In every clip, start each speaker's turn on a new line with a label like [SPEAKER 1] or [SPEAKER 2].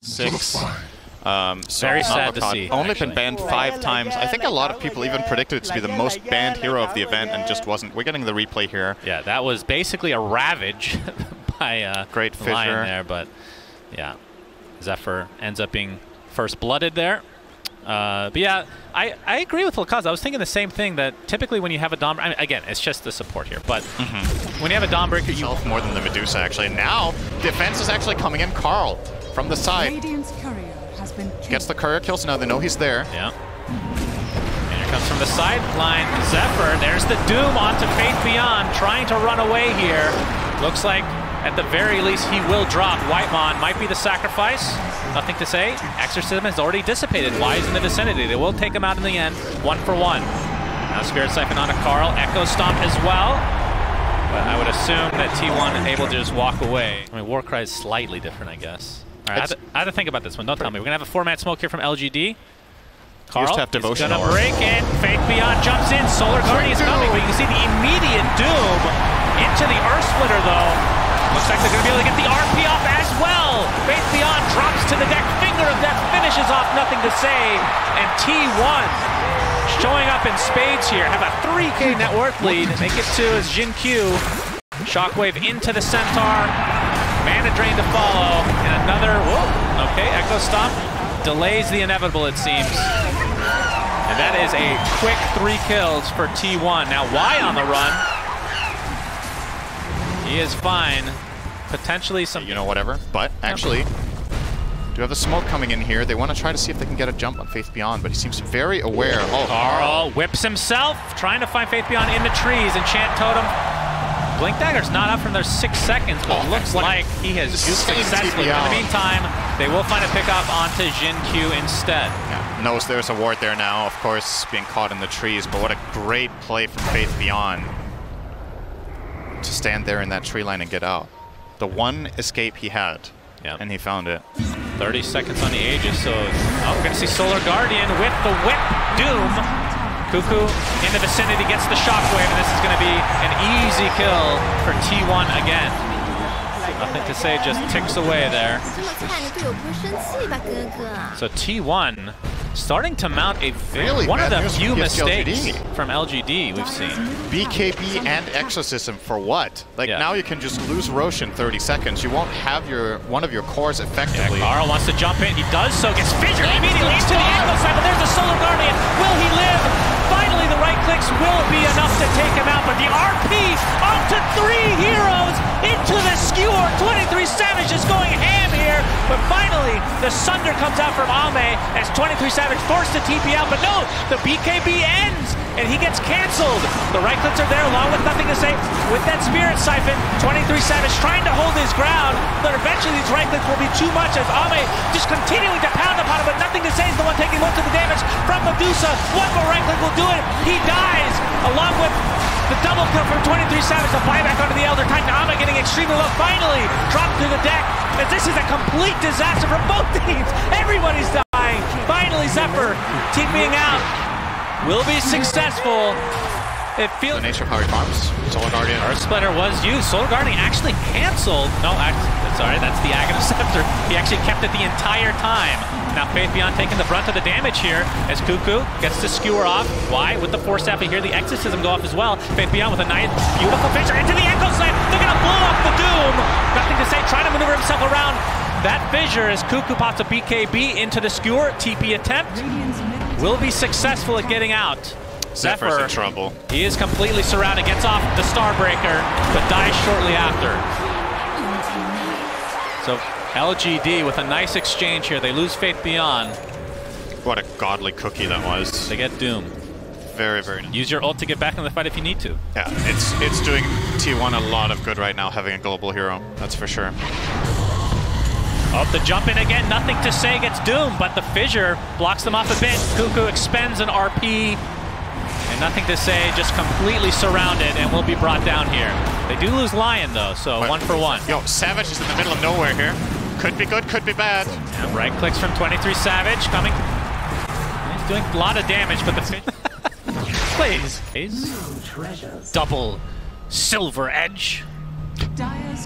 [SPEAKER 1] 6.
[SPEAKER 2] Very sad to see.
[SPEAKER 1] Only been banned 5 times. I think a lot of people even predicted it to be the most banned hero of the event and just wasn't. We're getting the replay here.
[SPEAKER 2] Yeah, that was basically a ravage by
[SPEAKER 1] Great Fissure
[SPEAKER 2] Lion there, but yeah, Zephyr ends up being first blooded there. But yeah, I agree with Lakaz. I was thinking the same thing, that typically when you have a Dawn, I mean, again, it's just the support here, but when you have a Dawnbreaker, you
[SPEAKER 1] more than the Medusa actually. Now defense is actually coming in. Carl from the side gets the courier kill, so now they know he's there.
[SPEAKER 2] Yeah. And here comes from the sideline Zephyr. There's the Doom onto Faith Beyond, trying to run away here. Looks like at the very least he will drop. Whitemon might be the sacrifice. Nothing to say. Exorcism has already dissipated. Wise in the vicinity. They will take him out in the end, 1 for 1. Now Spirit Siphon onto Carl. Echo Stomp as well. But I would assume that T1 is able to just walk away. I mean, Warcry is slightly different, I guess. All right, I have to think about this one. Don't tell me. We're going to have a 4-man smoke here from LGD. Carl is going to break it. Faith Beyond jumps in. Solar Guardian is coming, but you can see the immediate Doom into the Earth Splitter, though. Looks like they're going to be able to get the RP off as well. Faith Beyond drops to the deck. Finger of Death finishes off. Nothing to say. And T1 showing up in spades here. Have a 3K net worth lead. Make it 2 as Jin Q. Shockwave into the Centaur. Mana Drain to follow. And another, whoa, okay, Echo Stomp. Delays the inevitable, it seems. And that is a quick 3 kills for T1. Now, Y on the run. He is fine. Potentially some...
[SPEAKER 1] You know, whatever. But actually, do have the smoke coming in here. They want to try to see if they can get a jump on Faith Beyond, but he seems very aware. Oh,
[SPEAKER 2] Carl whips himself, trying to find Faith Beyond in the trees. Enchant Totem. Blink Dagger's not up from their 6 seconds, but looks like he has used successfully. In the meantime, they will find a pickup onto Jin Q instead.
[SPEAKER 1] Yeah. Knows there's a ward there now, of course, being caught in the trees, but what a great play from Faith Beyond to stand there in that tree line and get out. The one escape he had, and he found it.
[SPEAKER 2] 30 seconds on the Aegis, so we're going to see Solar Guardian with the whip. Doom. Cuckoo in the vicinity gets the Shockwave, and this is going to be an easy kill for T1 again. Nothing to say, just ticks away there. So T1 starting to mount a one of the few mistakes from LGD we've seen.
[SPEAKER 1] BKB and Exorcism for what? Like now you can just lose Rosh in 30 seconds. You won't have one of your cores effectively.
[SPEAKER 2] Yeah, Carl wants to jump in. He does so. Gets fissured immediately into the ankle side, but there's a Solar Guardian. Will he live? Finally, the right clicks will be enough to take him out, but the RP onto 3 heroes into the skewer. 23 Savage is going ham here, but finally the Sunder comes out from Ame as 23 Savage forced to TP out, but no, the BKB ends and he gets canceled. The right clicks are there along with Nothing to Say with that Spirit Siphon. 23 Savage trying to hold his ground, but eventually these right clicks will be too much as Ame just continuing to pound upon him, but Nothing to Say is the one taking most of the damage from Medusa. One more right click will do it. He dies along with the double kill from 23 Savage. The buyback onto the Elder Titan. Ame getting extremely low. Finally dropped to the deck as this is a complete disaster for both teams. Everybody's dying. Finally Zephyr TPing out will be successful. It feels...
[SPEAKER 1] The nature of how he farms. Solar Guardian.
[SPEAKER 2] Earth Splitter was used. Solar Guardian actually canceled. No, sorry, that's the Aghanim Scepter. He actually kept it the entire time. Now Faith Beyond taking the brunt of the damage here as Cuckoo gets to skewer off. Why? With the Force Staff here, the Exorcism go off as well. Faith Beyond with a nice, beautiful fissure into the Echo Slam. They're going to blow off the Doom. Nothing to say, trying to maneuver himself around that fissure as Cuckoo pops a BKB into the skewer. TP attempt will be successful at getting out.
[SPEAKER 1] Zephyr's in trouble.
[SPEAKER 2] He is completely surrounded, gets off the Starbreaker, but dies shortly after. So LGD with a nice exchange here. They lose Faith Beyond.
[SPEAKER 1] What a godly cookie that was.
[SPEAKER 2] They get Doom.
[SPEAKER 1] Very, very nice.
[SPEAKER 2] Use your ult to get back in the fight if you need to.
[SPEAKER 1] Yeah, it's doing T1 a lot of good right now, having a global hero. That's for sure.
[SPEAKER 2] Oh, the jump in again. Nothing to Say gets Doom, but the fissure blocks them off a bit. Cuckoo expends an RP. And Nothing to Say, just completely surrounded and will be brought down here. They do lose Lion though, so 1 for 1.
[SPEAKER 1] Yo, Savage is in the middle of nowhere here. Could be good, could be bad.
[SPEAKER 2] And right clicks from 23 Savage coming. He's doing a lot of damage, but the please. Double Silver Edge.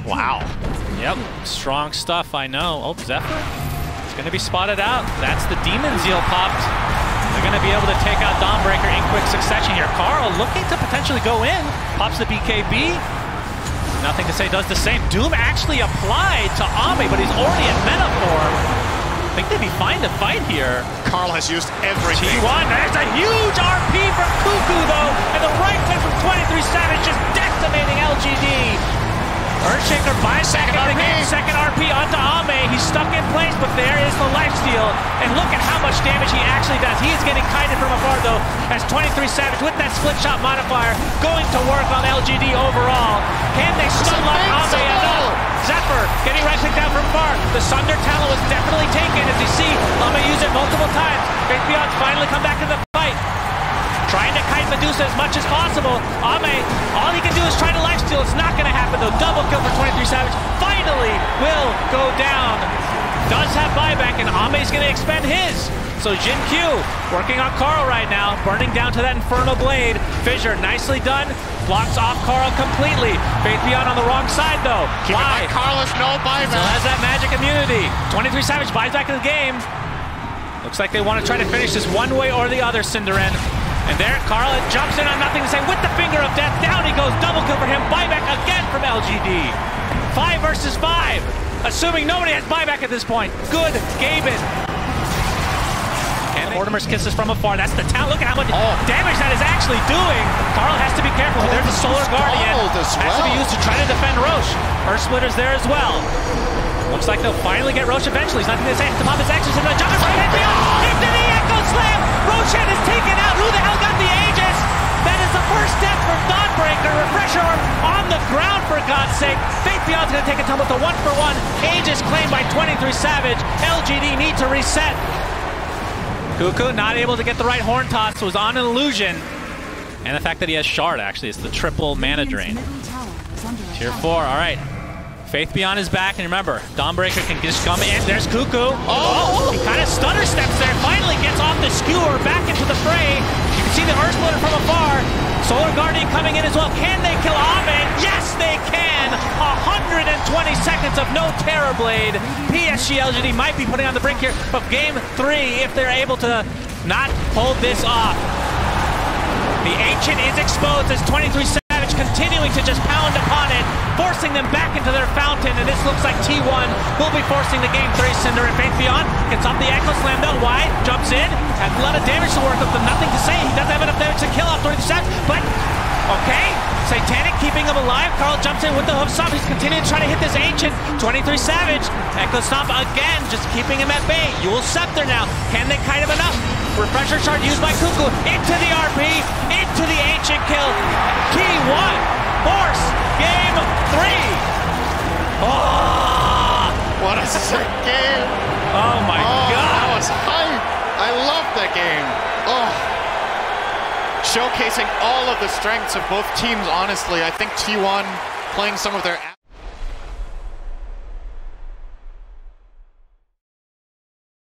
[SPEAKER 1] Wow.
[SPEAKER 2] Yep, strong stuff, I know. Oh, Zephyr. going to be spotted out. That's the Demon Zeal popped. They're going to be able to take out Dawnbreaker in quick succession here. Carl looking to potentially go in. Pops the BKB. Nothing to say, does the same. Doom actually applied to Ame, but he's already at meta form. I think they'd be fine to fight here.
[SPEAKER 1] Carl has used everything.
[SPEAKER 2] T1, there's a huge RP from Cuckoo though, and the right click from 23 Savage just decimating LGD. Earthshaker buys back into the game, second RP onto Ame. He's stuck in place, but there is the lifesteal. And look at how much damage he actually does. He is getting kited from afar though, as 23 Savage with that split shot modifier going to work on LGD overall. Can they stun lock Ame enough? Zephyr getting right click down from far. The Sunder talent was definitely taken, as you see Ame use it multiple times. Faith Beyond's finally come back in the fight. Trying to kite Medusa as much as possible. Ame, all he can do is try to lifesteal. It's not going to happen though. Double kill for 23 Savage. Finally will go down. Does have buyback, and Ame's going to expend his. So Jin Q working on Carl right now, burning down to that Infernal Blade. Fissure, nicely done. Blocks off Carl completely. Faith Beyond on the wrong side though. Why?
[SPEAKER 1] Carl has no buyback.
[SPEAKER 2] Still has that magic immunity. 23 Savage buys back in the game. Looks like they want to try to finish this one way or the other, Cinderin. And there, Carl jumps in on nothing to say with the finger of death. Down he goes, double kill for him. Buyback again from LGD. 5 versus 5. Assuming nobody has buyback at this point. Good Gaben. And Mortimer's kisses from afar. That's the talent. Look at how much damage that is actually doing. Carl has to be careful. There's the Solar Guardian. Has to be used to try to defend Roche. Earth Splitter's there as well. Looks like they'll finally get Roche eventually. He's nothing to say. To pop his actions in the jump right in beyond. Into the Echo Slam. Roshan is taken out. Who the hell got the Aegis? That is the first step from Dawnbreaker. Refresher on the ground, for God's sake. Faith Beyond's going to take a tumble with the 1-for-1. Aegis claimed by 23 Savage. LGD need to reset. Cuckoo not able to get the right horn toss. Was on an illusion. And the fact that he has Shard, actually. It's the triple mana drain. Tier 4, all right. Faith Beyond is back, and remember, Dawnbreaker can just come in. There's Cuckoo. Oh, he kind of stutter steps there. Finally gets off the skewer, back into the fray. You can see the Earth Splitter from afar. Solar Guardian coming in as well. Can they kill Ame? Yes, they can. 120 seconds of no Terror Blade. PSG.LGD might be putting on the brink here of Game 3 if they're able to not hold this off. The Ancient is exposed as 23 Savage continuing to just pound upon it, forcing them back into their fountain, and this looks like T1 will be forcing the Game 3. Cinder and Faith Beyond gets off the Echo Slam though. Why? Jumps in, has a lot of damage to work with, but nothing to say. He doesn't have enough damage to kill off 23 Savage, but okay. Satanic keeping him alive. Carl jumps in with the hoof stomp. He's continuing to try to hit this Ancient. 23 Savage. Echo Stomp again, just keeping him at bay. Yule Scepter now. Can they kite him enough? Refresher Shard used by Cuckoo. Into the RP. Into the Ancient kill. T1. Force. Game 3. Oh!
[SPEAKER 1] What a sick game.
[SPEAKER 2] Oh my God.
[SPEAKER 1] That was hype. I love that game. Oh. Showcasing all of the strengths of both teams, honestly. I think T1 playing some of their